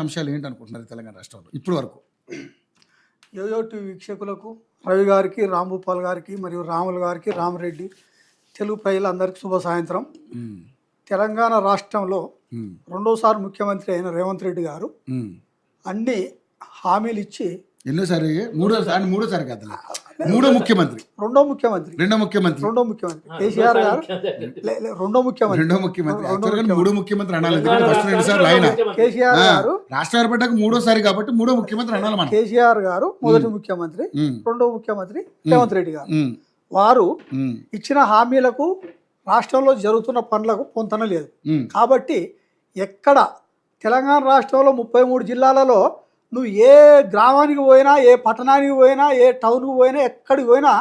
అంశాలు ఏంటనుకుంటున్నారు తెలంగాణ రాష్ట్రంలో ఇప్పటి వరకు? యోయో టీవీ వీక్షకులకు, రవి గారికి, రాంభూపాల్ గారికి మరియు రాములు గారికి, రామరెడ్డి, తెలుగు ప్రజలందరికీ శుభ సాయంత్రం. తెలంగాణ రాష్ట్రంలో రెండోసారి ముఖ్యమంత్రి అయిన రేవంత్ రెడ్డి గారు అన్ని హామీలు ఇచ్చి ఎన్నోసారి మూడోసారి కదా రెండో ముఖ్యమంత్రి కేసీఆర్ గారు రెండో ముఖ్యమంత్రి అనాలి. ఫస్ట్ 2 సార్లు ఆయన కేసీఆర్ గారు రాష్ట్ర ఏర్పడ్డాక మూడోసారి కాబట్టి మూడో ముఖ్యమంత్రి అనాలి మనం. కేసీఆర్ గారు మొదటి ముఖ్యమంత్రి, రెండో ముఖ్యమంత్రి రేవంత్ రెడ్డి గారు. వారు ఇచ్చిన హామీలకు రాష్ట్రంలో జరుగుతున్న పనులకు పొంతన లేదు. కాబట్టి ఎక్కడ తెలంగాణ రాష్ట్రంలో 33 జిల్లాలలో నువ్వు ఏ గ్రామానికి పోయినా, ఏ పట్టణానికి పోయినా, ఏ టౌన్కి పోయినా, ఎక్కడికి పోయినా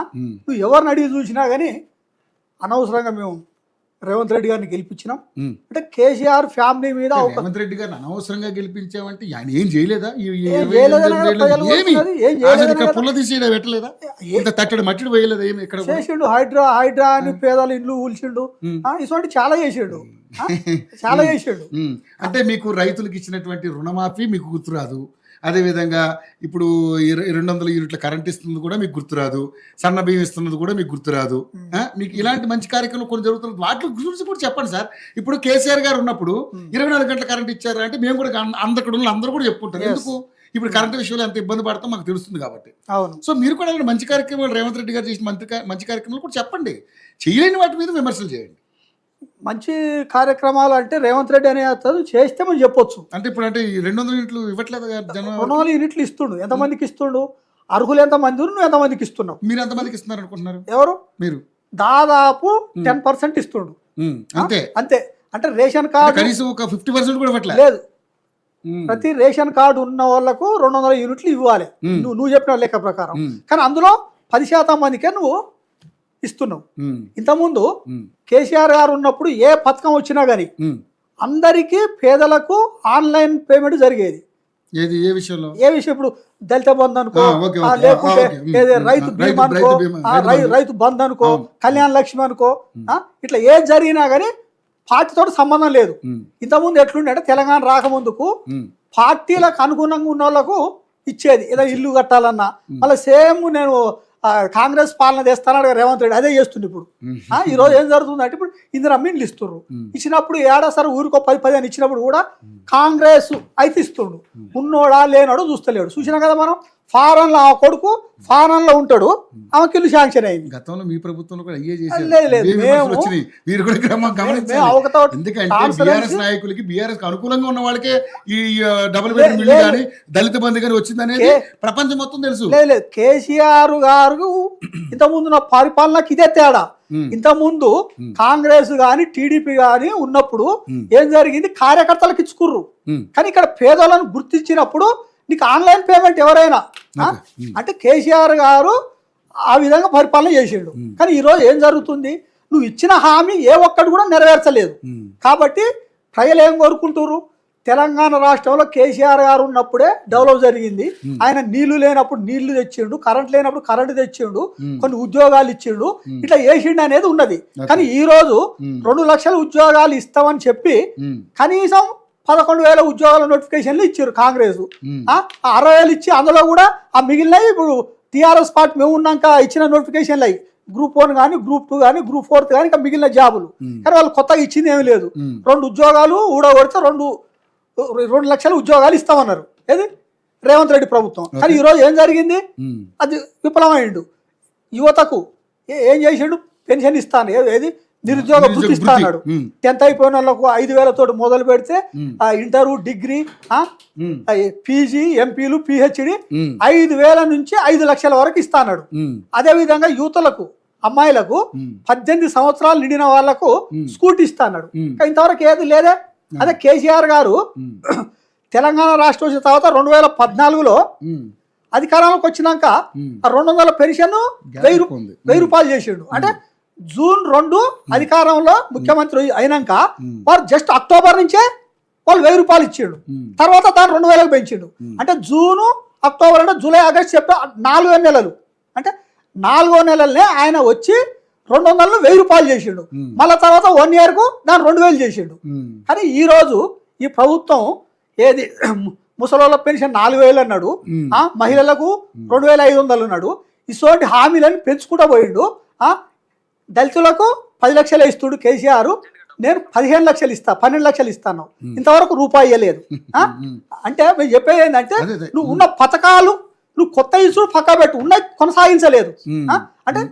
నువ్వు ఎవరిని అడిగి చూసినా కానీ అనవసరంగా మేము రేవంత్ రెడ్డి గారిని గెలిపించినాం. అంటే కేసీఆర్ ఫ్యామిలీ మీద రేవంత్ రెడ్డి గారిని అనవసరంగా గెలిపించామంటే ఆయన ఏం చేయలేదా? పుల్ల తీసి పెట్టలేదా? తట్టడి మట్టి వేయలేదా? ఏమి ఇక్కడ చేసిండు. హైడ్రా అని పేదల ఇల్లు ఊల్చిండు. ఇటువంటి చాలా చేసిండు. అంటే మీకు రైతులకు ఇచ్చినటువంటి రుణమాఫీ మీకు గుర్తురాదు. అదేవిధంగా ఇప్పుడు 200 యూనిట్ల కరెంట్ ఇస్తున్నది కూడా మీకు గుర్తురాదు. సన్న బియ్యం ఇస్తున్నది కూడా మీకు గుర్తురాదు. మీకు ఇలాంటి మంచి కార్యక్రమాలు కొన్ని జరుగుతున్నది, వాటి గురించి కూడా చెప్పండి సార్. ఇప్పుడు కేసీఆర్ గారు ఉన్నప్పుడు 24 గంటల కరెంట్ ఇచ్చారు అంటే మేము కూడా అందరూ కూడా చెప్పుకుంటారు. ఎందుకు? ఇప్పుడు కరెంట్ విషయంలో ఎంత ఇబ్బంది పడతాం మాకు తెలుస్తుంది కాబట్టి. సో మీరు కూడా మంచి కార్యక్రమాలు, రేవంత్ రెడ్డి గారు చేసిన మంచి కార్యక్రమాలు కూడా చెప్పండి. చేయలేని వాటి మీద విమర్శలు చేయండి. మంచి కార్యక్రమాలు అంటే రేవంత్ రెడ్డి అనే అతను చేస్తే మనం చెప్పొచ్చు. అంటే ఇప్పుడు అంటే 200 యూనిట్లు ఇవ్వట్లేదు. 200 యూనిట్లు ఇస్తుండు. ఎంతమందికి ఇస్తుండు? అర్హులు ఎంతమంది, నువ్వు ఎంతమందికి ఇస్తున్నావు? మీరు ఎంతమందికి ఇస్తున్నారు అనుకుంటున్నారు? ఎవరు? మీరు. దాదాపు 10% ఇస్తుండు. అంతే. అంటే రేషన్ కార్డు కనీసం ఒక 50% కూడా ఇవ్వట్లేదు. లేదు. ప్రతి రేషన్ కార్డు ఉన్న వాళ్ళకు 200 యూనిట్లు ఇవ్వాలి నువ్వు చెప్పిన లెక్క ప్రకారం. కానీ అందులో 10% మందికే నువ్వు ఇస్తున్నావు. ఇంతకుముందు కేసీఆర్ గారు ఉన్నప్పుడు ఏ పథకం వచ్చినా గానీ అందరికీ పేదలకు ఆన్లైన్ పేమెంట్ జరిగేది. ఏ విషయం? ఇప్పుడు దళిత బంధు అనుకో, లేకుంటే రైతు బీమా అనుకో, రైతు బంధు అనుకో, కళ్యాణ లక్ష్మి అనుకో, ఇట్లా ఏది జరిగినా గానీ పార్టీతో సంబంధం లేదు. ఇంతకుముందు ఎట్లుండే అంటే తెలంగాణ రాకముందుకు పార్టీలకు అనుగుణంగా ఉన్న వాళ్ళకు ఇచ్చేది. ఏదో ఇల్లు కట్టాలన్నా మళ్ళీ సేమ్ నేను కాంగ్రెస్ పాలన తెస్తాను రేవంత్ రెడ్డి అదే చేస్తుంది. ఇప్పుడు ఈ రోజు ఏం జరుగుతుంది అంటే ఇప్పుడు ఇందిరా మిండ్లు ఇస్తున్నారు. ఇచ్చినప్పుడు ఏడాసారి ఊరికో 10 అని ఇచ్చినప్పుడు కూడా కాంగ్రెస్ అయితే ఇస్తుండు. ఉన్నోడా లేనోడు చూస్తలేడు. చూసినా కదా మనం. ఫారెన్లో ఆ కొడుకు ఫారెన్లో ఉంటాడు, ఆమెకి ఇల్లు శాంక్షన్ అయింది. గతంలో మీ ప్రభుత్వంలో కూడా నాయకులకి బీఆర్ఎస్ అనుకూలంగా ఉన్న వాళ్ళకే ఈ డబుల్ బెడ్రూమ్ ఇల్లు కానీ దళిత బంధు కానీ వచ్చిందనేది ప్రపంచం మొత్తం తెలుసు. లేదు, కేసీఆర్ గారు ఇంతకుముందు నా పరిపాలనకి ఇదే తేడా. ఇంతకుముందు కాంగ్రెస్ గాని టీడీపీ గాని ఉన్నప్పుడు ఏం జరిగింది? కార్యకర్తలకు ఇచ్చుకుర్రు. కానీ ఇక్కడ పేదలను గుర్తించినప్పుడు నీకు ఆన్లైన్ పేమెంట్ ఎవరైనా అంటే కేసీఆర్ గారు ఆ విధంగా పరిపాలన చేసిండు. కానీ ఈరోజు ఏం జరుగుతుంది? నువ్వు ఇచ్చిన హామీ ఏ ఒక్కటి కూడా నెరవేర్చలేదు. కాబట్టి ప్రజలు ఏం కోరుకుంటారు? తెలంగాణ రాష్ట్రంలో కేసీఆర్ గారు ఉన్నప్పుడే డెవలప్ జరిగింది. ఆయన నీళ్లు లేనప్పుడు నీళ్లు తెచ్చిండు, కరెంట్ లేనప్పుడు కరెంట్ తెచ్చిండు, కొన్ని ఉద్యోగాలు ఇచ్చిండు, ఇట్లా చేసిండు అనేది ఉన్నది. కానీ ఈ రోజు 2 లక్షల ఉద్యోగాలు ఇస్తామని చెప్పి కనీసం 11,000 ఉద్యోగాల నోటిఫికేషన్లు ఇచ్చారు కాంగ్రెస్. 60,000 ఇచ్చి అందులో కూడా ఆ మిగిలినవి ఇప్పుడు టీఆర్ఎస్ పార్టీ మేము ఉన్నాక ఇచ్చిన నోటిఫికేషన్లు అయ్యి గ్రూప్ 1 కానీ, గ్రూప్ 2 కానీ, గ్రూప్ 4 కానీ ఇంకా మిగిలిన జాబులు. కానీ వాళ్ళు కొత్తగా ఇచ్చింది ఏమి లేదు. 2 ఉద్యోగాలు ఊడగొడితే 2 లక్షల ఉద్యోగాలు ఇస్తామన్నారు. ఏది రేవంత్ రెడ్డి ప్రభుత్వం. కానీ ఈరోజు ఏం జరిగింది? అది విఫలమైండు. యువతకు ఏం చేసిండు? పెన్షన్ ఇస్తాను, ఏది నిరుద్యోగ వృత్తి ఇస్తా అన్నాడు. 10th అయిపోయిన వాళ్ళకు 5,000 తోటి మొదలు పెడితే ఇంటర్, డిగ్రీ, పీజీ, ఎంపీలు, పిహెచ్డి 5,000 నుంచి 5 లక్షల వరకు ఇస్తా అన్నాడు. అదే విధంగా యువతలకు, అమ్మాయిలకు 18 సంవత్సరాలు నిండిన వాళ్లకు స్కూటీ ఇస్తా అన్నాడు. ఇంతవరకు ఏది లేదే. అదే కేసీఆర్ గారు తెలంగాణ రాష్ట్రం వచ్చిన తర్వాత 2014లో అధికారంలోకి వచ్చినాక 200 పెన్షన్ 1000 రూపాయలు చేసిండు. అంటే జూన్ 2 అధికారంలో ముఖ్యమంత్రి అయినాక వారు జస్ట్ అక్టోబర్ నుంచే వాళ్ళు 1000 రూపాయలు ఇచ్చిండు. తర్వాత దాన్ని 2,000 పెంచిండు. అంటే జూను, అక్టోబర్ అంటే జూలై, ఆగస్ట్, సెప్టెంబర్ 4 నెలలు. అంటే 4వ నెలలనే ఆయన వచ్చి 200ను 1000 రూపాయలు చేసిండు. మళ్ళీ తర్వాత 1 yearకు దాన్ని 2,000 చేసిండు. కానీ ఈరోజు ఈ ప్రభుత్వం ఏది ముసలోళ్ళ పెన్షన్ 4,000 అన్నాడు, మహిళలకు 2,500 అన్నాడు. ఇటువంటి హామీలను పెంచుకుంటూ పోయిండు. దళితులకు 10 లక్షలు ఇస్తుడు కేసీఆర్, నేను 15 లక్షలు ఇస్తా, 12 లక్షలు ఇస్తాను, ఇంతవరకు రూపాయి ఇవ్వలేదు. అంటే మేము చెప్పేది ఏంటంటే నువ్వు ఉన్న పథకాలు నువ్వు కొత్త ఇసుడు పక్క పెట్టు, ఉన్న కొనసాగించలేదు. అంటే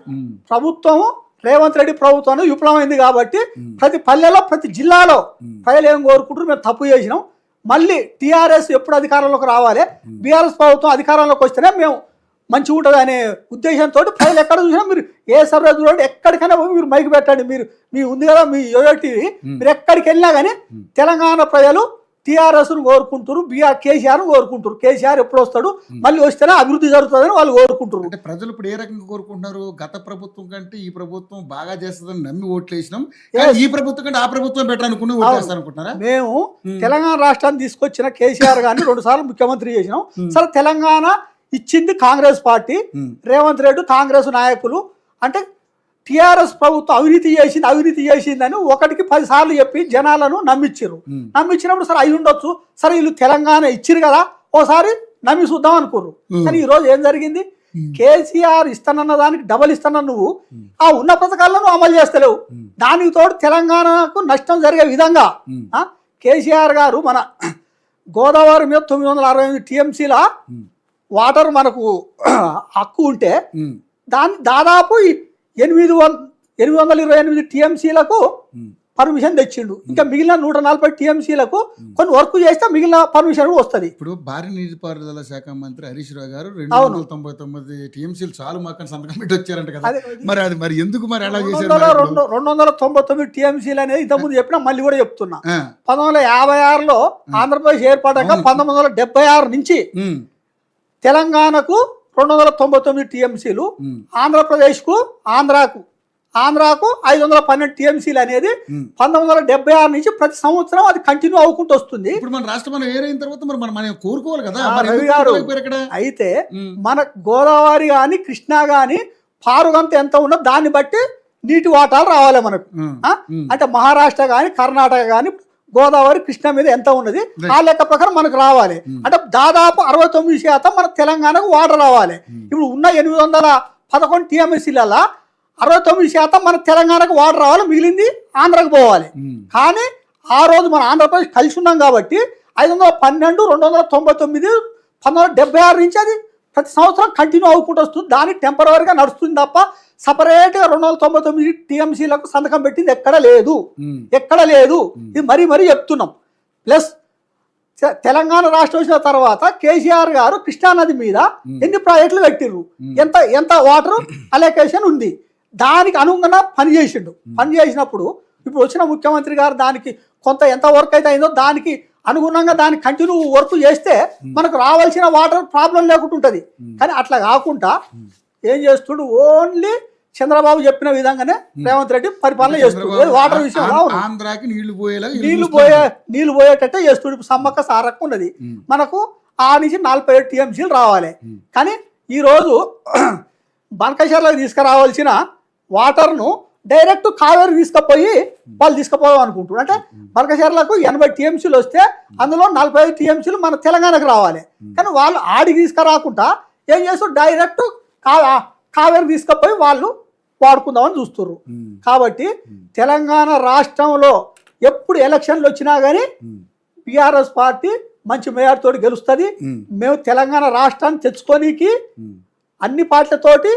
ప్రభుత్వం రేవంత్ రెడ్డి ప్రభుత్వం విఫలమైంది కాబట్టి ప్రతి పల్లెలో ప్రతి జిల్లాలో ప్రజలు ఏం కోరుకుంటారు, మేము తప్పు చేసినాం, మళ్ళీ టీఆర్ఎస్ ఎప్పుడు అధికారంలోకి రావాలి, బీఆర్ఎస్ ప్రభుత్వం అధికారంలోకి వస్తేనే మేము మంచిగా ఉంటుంది అనే ఉద్దేశంతో ప్రజలు ఎక్కడ చూసినా మీరు ఏ సర్వే చూడండి, ఎక్కడికైనా మీరు మైకి పెట్టండి, మీరు మీ ఉంది కదా మీ యోయో టీవీ, మీరు ఎక్కడికి వెళ్ళినా కానీ తెలంగాణ ప్రజలు టీఆర్ఎస్ను కోరుకుంటారు, కేసీఆర్ను కోరుకుంటారు. కేసీఆర్ ఎప్పుడు వస్తాడు, మళ్ళీ వస్తేనే అభివృద్ధి జరుగుతుందని వాళ్ళు కోరుకుంటారు. అంటే ప్రజలు ఇప్పుడు ఏ రకంగా కోరుకుంటున్నారు, గత ప్రభుత్వం కంటే ఈ ప్రభుత్వం బాగా చేస్తుందని నమ్మి ఓట్లు వేసినాం, ఈ ప్రభుత్వం కంటే ఆ ప్రభుత్వం బెటర్ అనుకుని ఓట్లు వేస్తారు అనుకుంటున్నారా? మేము తెలంగాణ రాష్ట్రాన్ని తీసుకొచ్చిన కేసీఆర్ గారిని 2 సార్లు ముఖ్యమంత్రి చేసినాం. సరే తెలంగాణ ఇచ్చింది కాంగ్రెస్ పార్టీ, రేవంత్ రెడ్డి కాంగ్రెస్ నాయకులు, అంటే టీఆర్ఎస్ ప్రభుత్వం అవినీతి చేసిందని 1కి 10 సార్లు చెప్పి జనాలను నమ్మించినప్పుడు సరే అయి ఉండొచ్చు, సరే వీళ్ళు తెలంగాణ ఇచ్చిరు కదా ఓసారి నమ్మి చూద్దాం అనుకోరు. కానీ ఈరోజు ఏం జరిగింది, కేసీఆర్ ఇస్తానన్న దానికి డబల్ ఇస్తానన్న నువ్వు ఆ ఉన్న పథకాలను అమలు చేస్తలేవు, దానికి తోడు తెలంగాణకు నష్టం జరిగే విధంగా కేసీఆర్ గారు మన గోదావరి మీద 968 టీఎంసీల వాటర్ మనకు హక్కు ఉంటే దాన్ని దాదాపు 828 టీఎంసీలకు పర్మిషన్ తెచ్చిండు. ఇంకా మిగిలిన 140 టీఎంసీలకు కొన్ని వర్క్ చేస్తే మిగిలిన పర్మిషన్ వస్తుంది. ఇప్పుడు భారీ నీటిపారుదల శాఖ మంత్రి హరీష్ రావు గారు 299 టీఎంసీలు చాలు మాకు సంతకం పెట్టి వచ్చారంట కదా, మరి ఎందుకు మరి అలా చేశారు? 299 టీఎంసీలు అనేది ఇంతకుముందు చెప్పినా మళ్ళీ కూడా చెప్తున్నా. 1956లో ఆంధ్రప్రదేశ్ ఏర్పడ్డాక 1976 నుంచి తెలంగాణకు 299 టీఎంసీలు, ఆంధ్రప్రదేశ్కు ఆంధ్రాకు 512 టీఎంసీలు అనేది 1976 నుంచి ప్రతి సంవత్సరం అది కంటిన్యూ అవుకుంటూ వస్తుంది. ఇప్పుడు మన రాష్ట్రం ఏరైన తర్వాత మరి మనం కోరుకోవాలి కదా. అయితే మన గోదావరి కానీ కృష్ణా కానీ పారుగంత ఎంత ఉన్నో దాన్ని బట్టి నీటి వాటాలు రావాలి మనకు. అంటే మహారాష్ట్ర కానీ కర్ణాటక కానీ గోదావరి కృష్ణ మీద ఎంత ఉన్నది ఆ లెక్క ప్రకారం మనకు రావాలి. అంటే దాదాపు 69% మన తెలంగాణకు వాటర్ రావాలి. ఇప్పుడు ఉన్న 811 టీఎంసీలలో 69% మన తెలంగాణకు వాటర్ రావాలి, మిగిలింది ఆంధ్రాకు పోవాలి. కానీ ఆ రోజు మన ఆంధ్రప్రదేశ్ కలిసి ఉన్నాం కాబట్టి 512, 299, 1976 నుంచి అది ప్రతి సంవత్సరం కంటిన్యూ అవుకుంటూ వస్తుంది. దానికి టెంపరీగా నడుస్తుంది తప్ప సపరేట్గా 299 టీఎంసీలకు సంతకం పెట్టింది ఎక్కడ లేదు. ఇది మరీ చెప్తున్నాం. ప్లస్ తెలంగాణ రాష్ట్రం వచ్చిన తర్వాత కేసీఆర్ గారు కృష్ణానది మీద ఎన్ని ప్రాజెక్టులు కట్టిర్రు, ఎంత వాటర్ అలొకేషన్ ఉంది, దానికి అనుగుణంగా పనిచేసినప్పుడు ఇప్పుడు వచ్చిన ముఖ్యమంత్రి గారు దానికి కొంత ఎంత వర్క్ అయితే అయిందో దానికి అనుగుణంగా దాన్ని కంటిన్యూ వర్క్ చేస్తే మనకు రావాల్సిన వాటర్ ప్రాబ్లం లేకుండా ఉంటుంది. కానీ అట్లా కాకుండా ఏం చేస్తుడు, ఓన్లీ చంద్రబాబు చెప్పిన విధంగానే రేవంత్ రెడ్డి పరిపాలన చేస్తుంది. వాటర్ విషయంలో నీళ్లు పోయేటట్టే చేస్తుడు. ఇప్పుడు సమ్మక్క సారక్క ఉన్నది, మనకు ఆ నుంచి 47 టీఎంసీలు రావాలి. కానీ ఈరోజు బనకశర్లకు తీసుకురావాల్సిన వాటర్ను డైరెక్ట్ కావేరి తీసుకుపోయి వాళ్ళు తీసుకుపోదాం అనుకుంటున్నారు. అంటే బనకశర్లకు 80 టీఎంసీలు వస్తే అందులో 45 టీఎంసీలు మన తెలంగాణకు రావాలి. కానీ వాళ్ళు ఆడికి తీసుకురాకుండా ఏం చేస్తారు, డైరెక్ట్ కావేరి తీసుకుపోయి వాళ్ళు వాడుకుందామని చూస్తున్నారు. కాబట్టి తెలంగాణ రాష్ట్రంలో ఎప్పుడు ఎలక్షన్లు వచ్చినా కానీ బీఆర్ఎస్ పార్టీ మంచి మేయర్ తోటి గెలుస్తుంది. మేము తెలంగాణ రాష్ట్రాన్ని తెచ్చుకోనికి అన్ని పార్టీలతోటి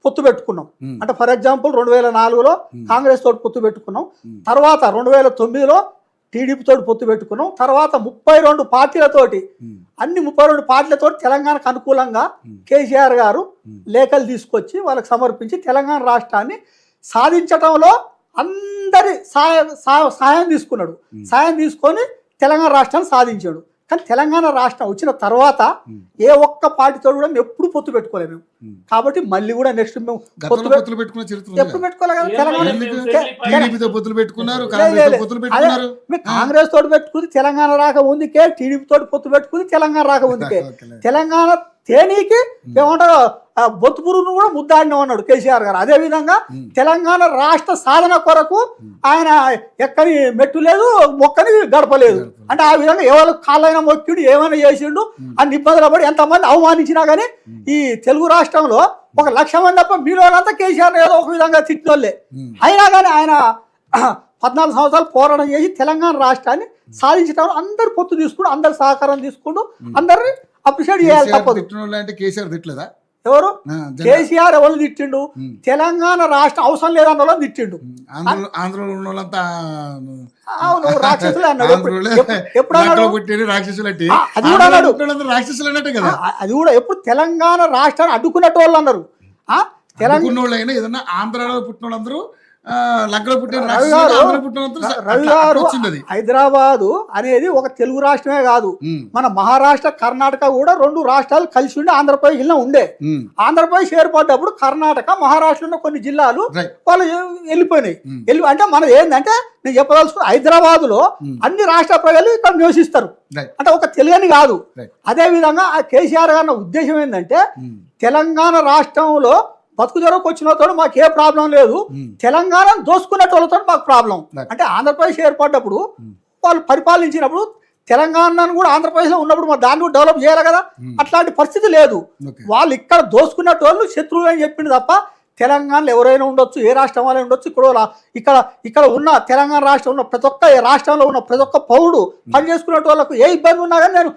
పొత్తు పెట్టుకున్నాం. అంటే ఫర్ ఎగ్జాంపుల్ 2004లో కాంగ్రెస్ తోటి పొత్తు పెట్టుకున్నాం, తర్వాత 2009లో టీడీపీ తోటి పొత్తు పెట్టుకున్నాం, తర్వాత 32 పార్టీలతోటి అన్ని 32 పార్టీలతోటి తెలంగాణకు అనుకూలంగా కేసీఆర్ గారు లేఖలు తీసుకొచ్చి వాళ్ళకి సమర్పించి తెలంగాణ రాష్ట్రాన్ని సాధించటంలో అందరి సాయం తీసుకున్నాడు. సాయం తీసుకొని తెలంగాణ రాష్ట్రాన్ని సాధించాడు. కానీ తెలంగాణ రాష్ట్రం వచ్చిన తర్వాత ఏ ఒక్క పార్టీతో కూడా ఎప్పుడు పొత్తు పెట్టుకోలేము. కాబట్టి మళ్ళీ కూడా నెక్స్ట్ మేము ఎప్పుడు పెట్టుకోలేదు. కాంగ్రెస్ తోటి పెట్టుకుంది తెలంగాణ రాక ముందుకే, టీడీపీ తోటి పొత్తు పెట్టుకుంది తెలంగాణ రాక ముందుకే. తెలంగాణ తేనీకి ఏమంటారు బొత్తు పురుగును కూడా ముద్దాడినాం అన్నాడు కేసీఆర్ గారు. అదేవిధంగా తెలంగాణ రాష్ట్ర సాధన కొరకు ఆయన ఎక్కని మెట్టు లేదు, మొక్కని గడపలేదు. అంటే ఆ విధంగా ఎవరు కాళ్ళైనా మొక్కిడు, ఏమైనా చేసిండు అని ఇబ్బందులు పడి ఎంతమంది అవమానించినా కానీ ఈ తెలుగు రాష్ట్రంలో 1,00,000 మంది తప్ప మీలోనంతా కేసీఆర్ ఏదో ఒక విధంగా తిట్టినోళ్ళే. అయినా కానీ ఆయన 14 సంవత్సరాలు పోరాటం చేసి తెలంగాణ రాష్ట్రాన్ని సాధించడం అందరు పొత్తు తీసుకుంటూ, అందరు సహకారం తీసుకుంటూ అందరిని అప్రిషియేట్ చేయాలి తప్పదు. అంటే కేసీఆర్ తిట్టలేదా? ఎవరు కేసీఆర్ ఎవరు తిట్టిండు? తెలంగాణ రాష్ట్రం అవసరం లేదన్న వాళ్ళని తిట్టిండు. ఆంధ్రలో ఉన్న వాళ్ళంతా అవును రాక్షసులే అన్నాడు. ఎప్పుడు అన్నాడు? రాక్షసులు అంటే అది కూడా అన్నాడు, రాక్షసులు అన్నట్టే కదా. అది కూడా ఎప్పుడు తెలంగాణ రాష్ట్రాన్ని అడ్డుకున్నట్టు వాళ్ళు అన్నారు. తెలంగాణ ఏదన్నా ఆంధ్రాలో పుట్టిన వాళ్ళందరూ హైదరాబాదు అనేది ఒక తెలుగు రాష్ట్రమే కాదు, మన మహారాష్ట్ర కర్ణాటక కూడా 2 రాష్ట్రాలు కలిసి ఉండే ఆంధ్రప్రదేశ్ ఇలా ఉండే. ఆంధ్రప్రదేశ్ ఏర్పడ్డప్పుడు కర్ణాటక మహారాష్ట్రలో కొన్ని జిల్లాలు వాళ్ళు వెళ్ళిపోయినాయి. అంటే మనది ఏంటంటే నేను చెప్పదలుచుకున్న హైదరాబాద్ లో అన్ని రాష్ట్ర ప్రజలు ఇక్కడ నివసిస్తారు. అంటే ఒక తెలుగని కాదు. అదే విధంగా ఆ కేసీఆర్ గారి ఉద్దేశం ఏంటంటే తెలంగాణ రాష్ట్రంలో బతుకు జరకు వచ్చిన వాళ్ళతో మాకు ఏ ప్రాబ్లం లేదు, తెలంగాణ దోసుకునే వాళ్ళతో మాకు ప్రాబ్లం. అంటే ఆంధ్రప్రదేశ్ ఏర్పడ్డప్పుడు వాళ్ళు పరిపాలించినప్పుడు తెలంగాణను కూడా ఆంధ్రప్రదేశ్లో ఉన్నప్పుడు మరి దాన్ని కూడా డెవలప్ చేయాలి కదా. అట్లాంటి పరిస్థితి లేదు. వాళ్ళు ఇక్కడ దోసుకునేటోళ్ళు శత్రువులు అని చెప్పింది తప్ప తెలంగాణలో ఎవరైనా ఉండొచ్చు, ఏ రాష్ట్రం వాళ్ళే ఉండొచ్చు. ఇక్కడ ఉన్న తెలంగాణ రాష్ట్రం ఉన్న ప్రతి ఒక్క రాష్ట్రంలో ఉన్న ప్రతి ఒక్క పౌరుడు పని చేసుకునే వాళ్ళకు ఏ ఇబ్బంది ఉన్నా కానీ నేను